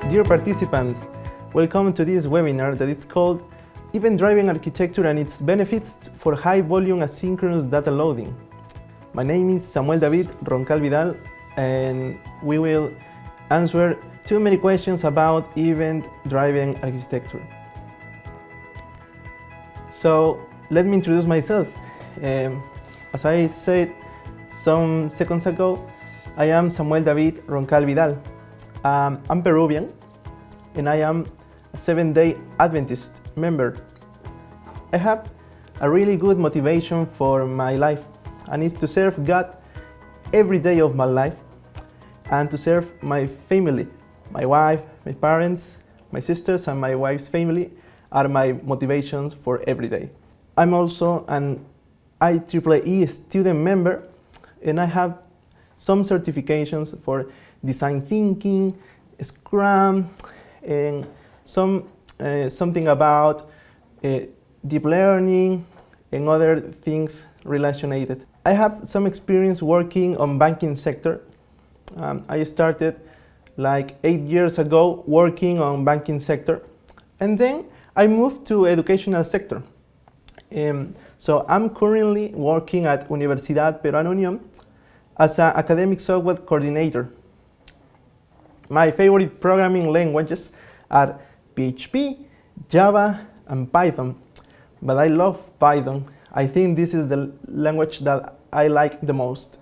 Dear participants, welcome to this webinar that is called Event-Driven Architecture and its Benefits for High-Volume Asynchronous Data Loading. My name is Samuel David Roncal Vidal, and we will answer too many questions about event-driven architecture. So let me introduce myself. As I said some seconds ago, I am Samuel David Roncal Vidal. I'm Peruvian, and I am a Seventh-day Adventist member. I have a really good motivation for my life, and it's to serve God every day of my life and to serve my family. My wife, my parents, my sisters, and my wife's family are my motivations for every day. I'm also an IEEE student member, and I have some certifications for design thinking, Scrum, and something about deep learning and other things related. I have some experience working on banking sector. I started like 8 years ago working on banking sector, and then I moved to educational sector. So I'm currently working at Universidad Peruana Unión as an academic software coordinator. My favorite programming languages are PHP, Java, and Python, but I love Python. I think this is the language that I like the most.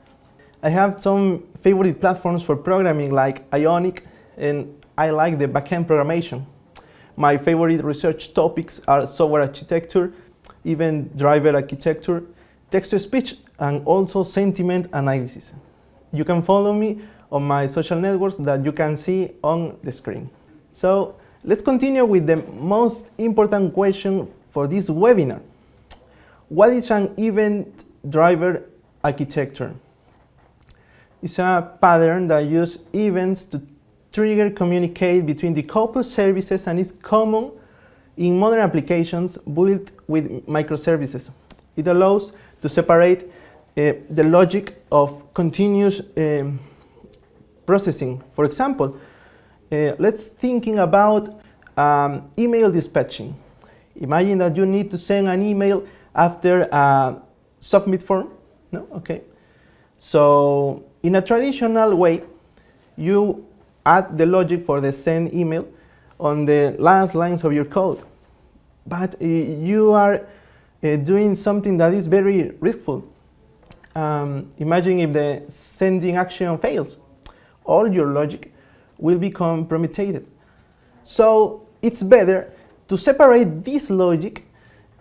I have some favorite platforms for programming like Ionic, and I like the backend programmation. My favorite research topics are software architecture, event-driven architecture, text-to-speech, and also sentiment analysis. You can follow me on my social networks that you can see on the screen. So let's continue with the most important question for this webinar. What is an event-driven architecture? It's a pattern that uses events to trigger communicate between decoupled services, and is common in modern applications built with microservices. It allows to separate the logic of continuous processing. For example, let's thinking about email dispatching. Imagine that you need to send an email after a submit form. No? Okay. So in a traditional way, you add the logic for the send email on the last lines of your code. But you are doing something that is very risky. Imagine if the sending action fails. All your logic will be compromised. So it's better to separate this logic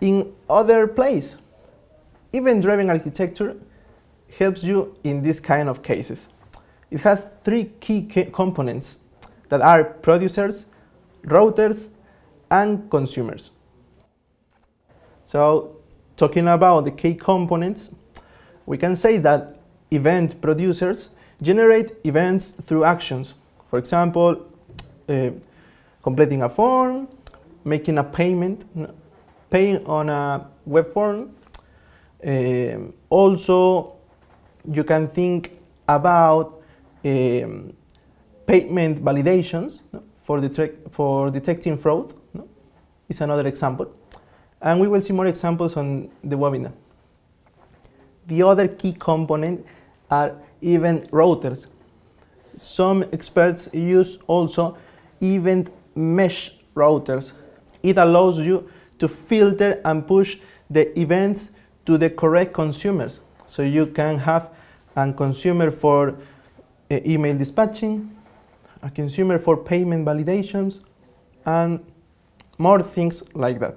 in other place. Event-driven architecture helps you in this kind of cases. It has three key components that are producers, routers, and consumers. So talking about the key components, we can say that event producers generate events through actions. For example, completing a form, making a payment, paying on a web form. Also, you can think about payment validations for detecting fraud. It's another example. And we will see more examples on the webinar. The other key component are event routers. Some experts use also event mesh routers. It allows you to filter and push the events to the correct consumers. So you can have a consumer for email dispatching, a consumer for payment validations, and more things like that.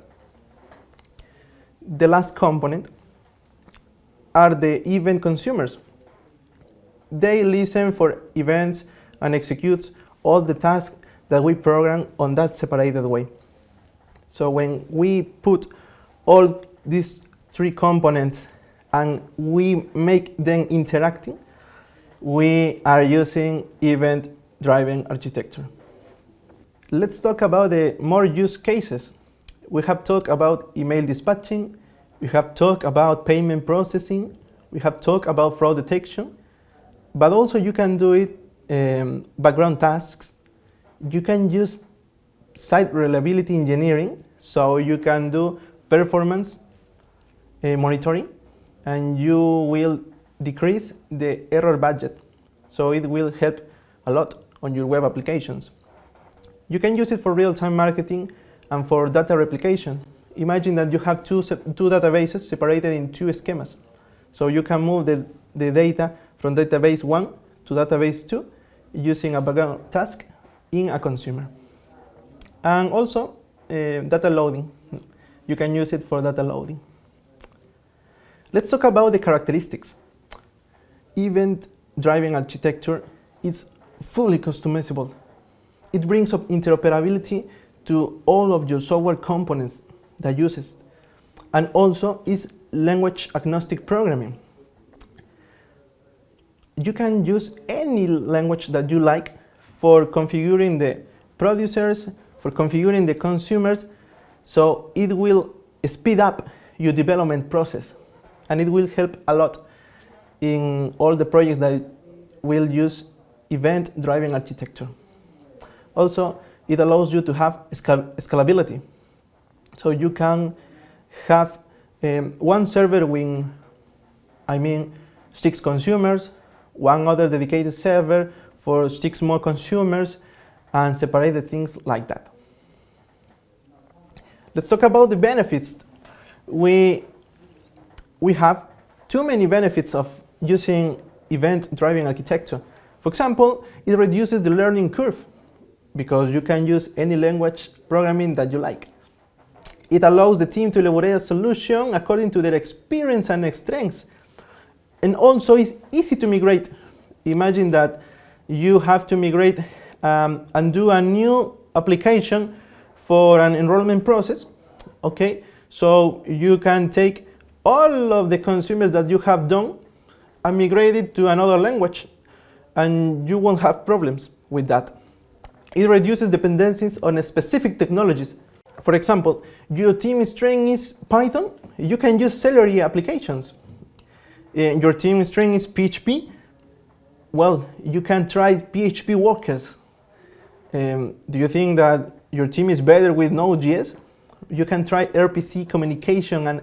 The last component are the event consumers. They listen for events and execute all the tasks that we program on that separated way. So when we put all these three components and we make them interacting, we are using event-driven architecture. Let's talk about the more use cases. We have talked about email dispatching, we have talked about payment processing, we have talked about fraud detection, but also you can do it background tasks. you can use site reliability engineering, so you can do performance monitoring, and you will decrease the error budget. So it will help a lot on your web applications. You can use it for real-time marketing and for data replication. Imagine that you have two databases separated in two schemas. So you can move the data from database 1 to database 2 using a background task in a consumer. And also data loading. You can use it for data loading. Let's talk about the characteristics. Event-driven architecture is fully customizable. It brings up interoperability to all of your software components that uses, and also is language agnostic programming. You can use any language that you like for configuring the producers, for configuring the consumers, so it will speed up your development process, and it will help a lot in all the projects that will use event-driven architecture. Also, it allows you to have scalability. So you can have one server with, 6 consumers, one other dedicated server for 6 more consumers, and separate the things like that. Let's talk about the benefits. We have too many benefits of using event-driven architecture. For example, it reduces the learning curve because you can use any language programming that you like. It allows the team to elaborate a solution according to their experience and strengths. And also it's easy to migrate. Imagine that you have to migrate and do a new application for an enrollment process. Okay, so you can take all of the consumers that you have done and migrate it to another language, and you won't have problems with that. It reduces dependencies on specific technologies. For example, your team string is Python, you can use Celery applications. Your team string is PHP, well, you can try PHP workers. Do you think that your team is better with Node.js? You can try RPC communication and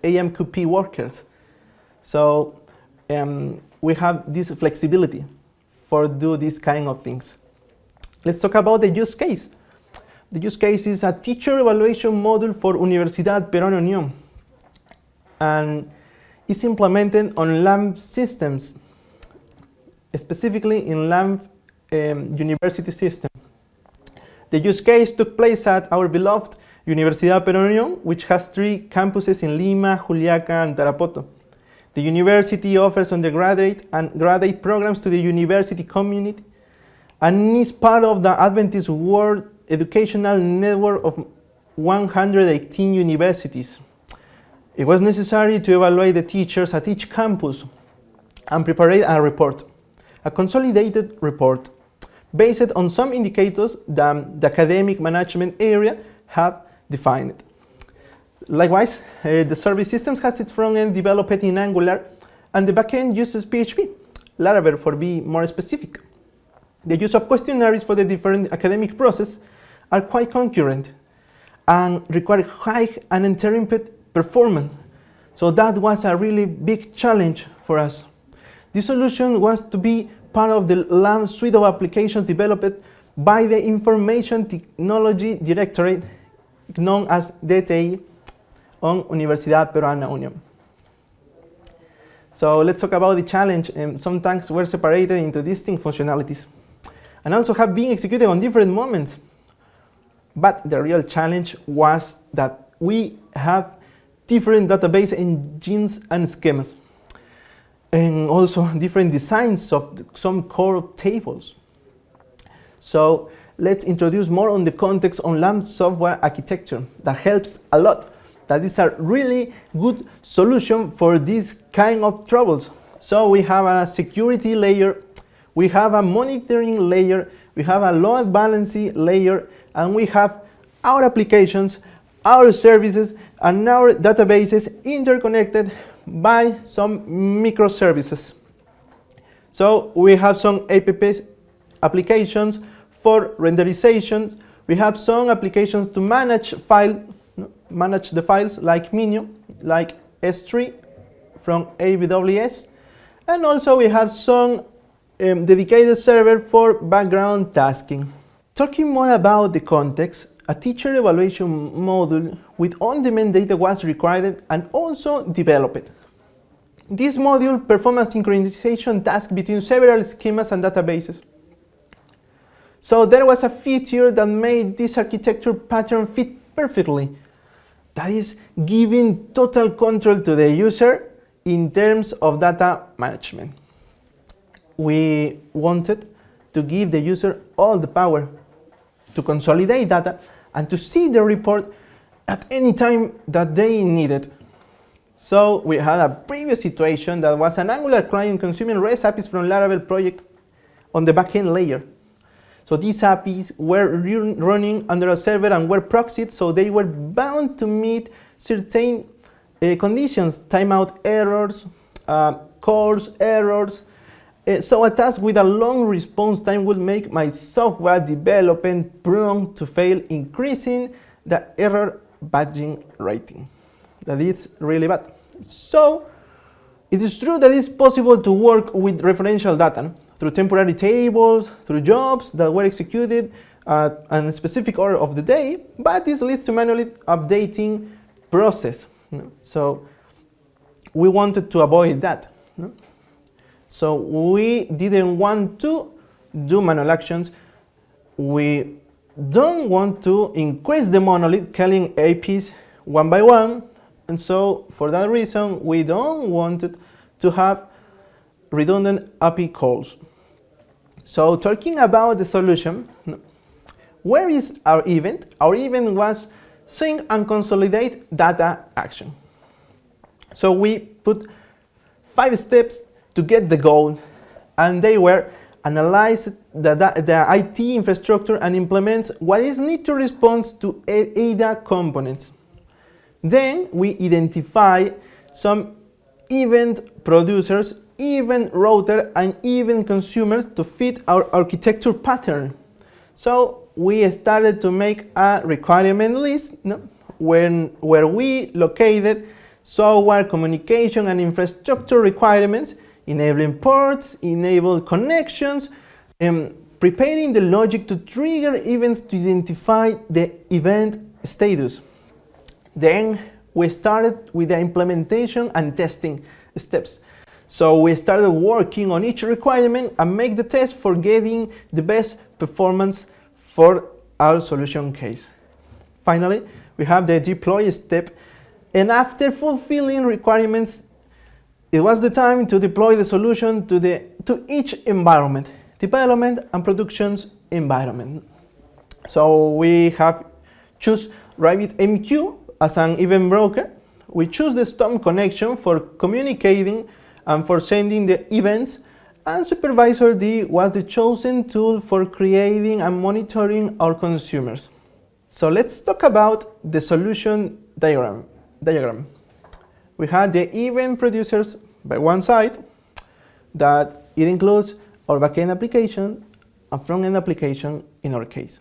AMQP workers. So we have this flexibility for do these kind of things. Let's talk about the use case. The use case is a teacher evaluation module for Universidad, Peruana, Unión, and it's implemented on LAMP systems, specifically in LAMP university system. The use case took place at our beloved Universidad Peruana, Unión, which has 3 campuses in Lima, Juliaca, and Tarapoto. The university offers undergraduate and graduate programs to the university community and is part of the Adventist World Educational Network of 118 universities. It was necessary to evaluate the teachers at each campus and prepare a report, a consolidated report, based on some indicators that the academic management area have defined. Likewise, the service systems has its front end developed in Angular, and the backend uses PHP, Laravel for being more specific. The use of questionnaires for the different academic process are quite concurrent and require high uninterrupted performance. So that was a really big challenge for us. This solution was to be part of the LAMP suite of applications developed by the Information Technology Directorate, known as DTI, on Universidad Peruana, Unión. So let's talk about the challenge. Some tanks were separated into distinct functionalities and also have been executed on different moments. But the real challenge was that we have different database engines and schemas, and also different designs of some core tables. So let's introduce more on the context on LAMP software architecture that helps a lot. That is a really good solution for these kind of troubles. So we have a security layer, we have a monitoring layer, we have a load balancing layer, and we have our applications, our services, and our databases interconnected by some microservices. So we have some apps, applications for renderization. We have some applications to manage the files like Menu, like S3 from AWS, and also we have some dedicated server for background tasking. Talking more about the context, a teacher evaluation module with on-demand data was required and also developed. This module performs a synchronization task between several schemas and databases. So there was a feature that made this architecture pattern fit perfectly. That is giving total control to the user in terms of data management. We wanted to give the user all the power to consolidate data and to see the report at any time that they needed. So we had a previous situation that was an Angular client consuming REST APIs from Laravel project on the backend layer. So these APIs were running under a server and were proxied, so they were bound to meet certain conditions, timeout errors, CORS errors. So a task with a long response time would make my software development prone to fail, increasing the error badging rating. That is really bad. So it is true that it's possible to work with referential data through temporary tables, through jobs that were executed at a specific order of the day, but this leads to manually updating process. So we wanted to avoid that. So we didn't want to do manual actions. We don't want to increase the monolith, calling APIs one by one. And so for that reason, we don't want to have redundant API calls. So talking about the solution, where is our event? Our event was sync and consolidate data action. So we put 5 steps to get the goal, and they were analyze the IT infrastructure and implement what is needed to respond to ADA components. Then we identify some event producers, event router, and event consumers to fit our architecture pattern. So we started to make a requirement list where we located software, communication, and infrastructure requirements, enabling ports, enable connections, preparing the logic to trigger events to identify the event status. Then we started with the implementation and testing steps. So we started working on each requirement and make the test for getting the best performance for our solution case. Finally, we have the deploy step, and after fulfilling requirements, it was the time to deploy the solution to each environment, development and productions environment. So we have choose RabbitMQ as an event broker. We choose the Storm connection for communicating and for sending the events, and Supervisor D was the chosen tool for creating and monitoring our consumers. So let's talk about the solution diagram. We had the event producers by one side, that it includes our backend application and front-end application in our case,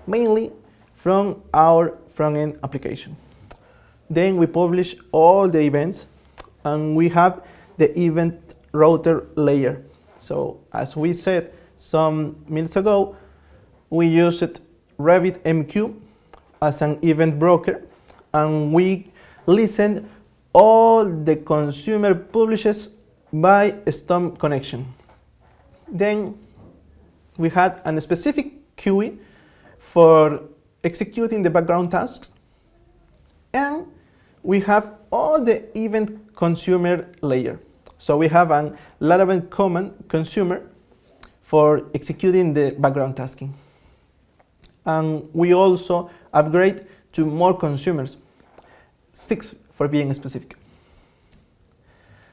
mainly from our front-end application. Then we publish all the events, and we have the event router layer. So as we said some minutes ago, we used RabbitMQ as an event broker, and we listened all the consumer publishes by Storm connection. Then we had a specific QE for executing the background tasks, and we have all the event consumer layer. So we have an Laravel command consumer for executing the background tasking. And we also upgrade to more consumers, 6 for being specific.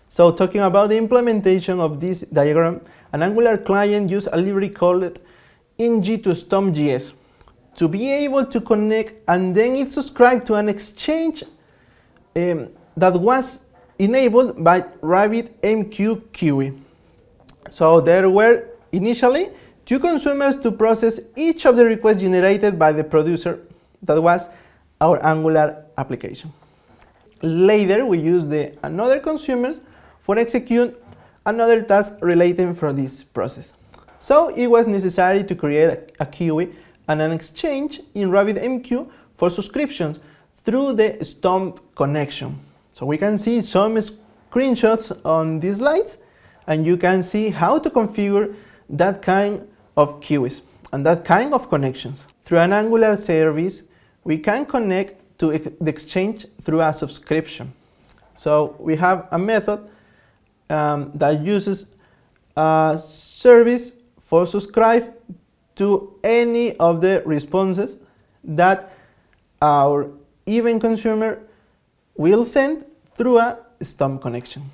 So talking about the implementation of this diagram, an Angular client used a library called ng to Storm.js to be able to connect, and then it subscribed to an exchange that was enabled by RabbitMQ QE. So there were initially two consumers to process each of the requests generated by the producer. That was our Angular application. Later, we use the another consumers for execute another task relating from this process. So it was necessary to create a queue and an exchange in RabbitMQ for subscriptions through the Stomp connection. So we can see some screenshots on these slides, and you can see how to configure that kind of queues and that kind of connections. Through an Angular service, we can connect to the exchange through a subscription. So we have a method that uses a service for subscribe to any of the responses that our event consumer will send through a Stomp connection.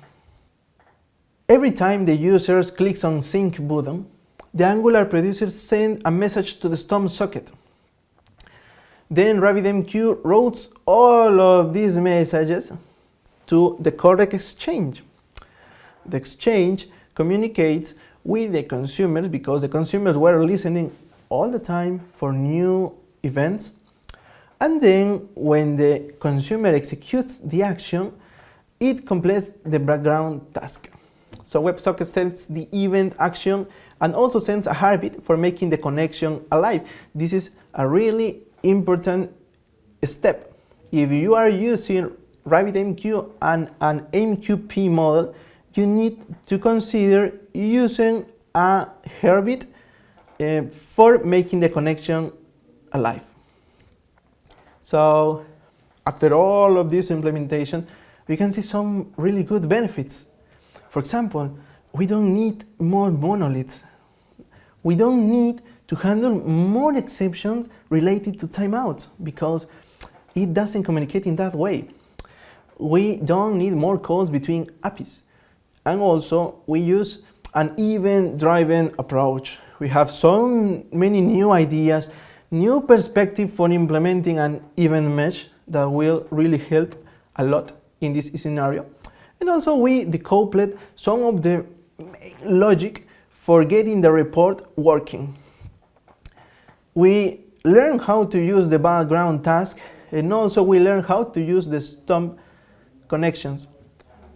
Every time the user clicks on sync button, the Angular producer sends a message to the Stomp socket. Then RabbitMQ routes all of these messages to the correct exchange. The exchange communicates with the consumers because the consumers were listening all the time for new events. And then when the consumer executes the action, it completes the background task. So WebSocket sends the event action and also sends a heartbeat for making the connection alive. This is a really important step. If you are using RabbitMQ and an MQP model, you need to consider using a heartbeat for making the connection alive. So after all of this implementation, we can see some really good benefits. For example, we don't need more monoliths. We don't need to handle more exceptions related to timeouts because it doesn't communicate in that way. We don't need more calls between APIs. And also, we use an event-driven approach. We have so many new ideas, new perspective for implementing an event mesh that will really help a lot in this scenario. And also we decoupled some of the logic for getting the report working. We learn how to use the background task, and also we learn how to use the Stomp connections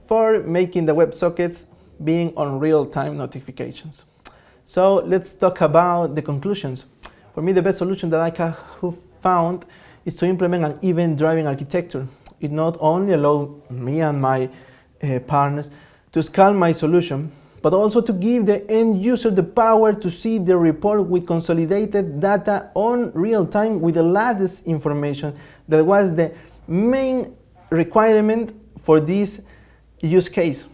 for making the WebSockets being on real-time notifications. So let's talk about the conclusions. For me, the best solution that I have found is to implement an event-driven architecture. It not only allows me and my partners to scale my solution, but also to give the end user the power to see the report with consolidated data on real time with the latest information. That was the main requirement for this use case.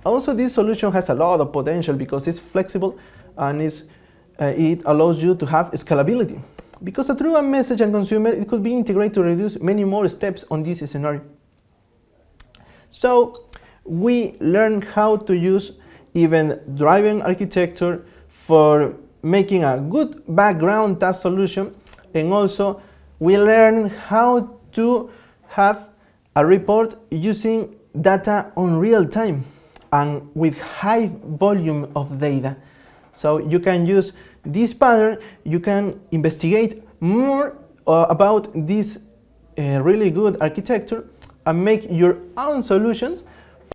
Also, this solution has a lot of potential because it's flexible and it allows you to have scalability. Because through a message and consumer, it could be integrated to reduce many more steps on this scenario. So we learned how to use event-driven architecture for making a good background task solution, and also we learned how to have a report using data on real time and with high volume of data. So you can use this pattern, you can investigate more about this really good architecture and make your own solutions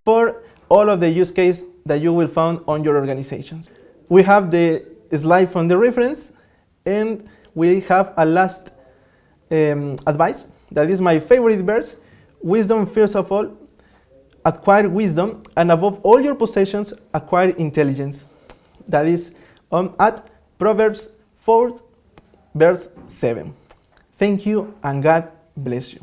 for all of the use cases that you will find on your organizations. We have the slide from the reference, and we have a last advice. That is my favorite verse. Wisdom first of all, acquire wisdom, and above all your possessions, acquire intelligence. That is at Proverbs 4, verse 7. Thank you, and God bless you.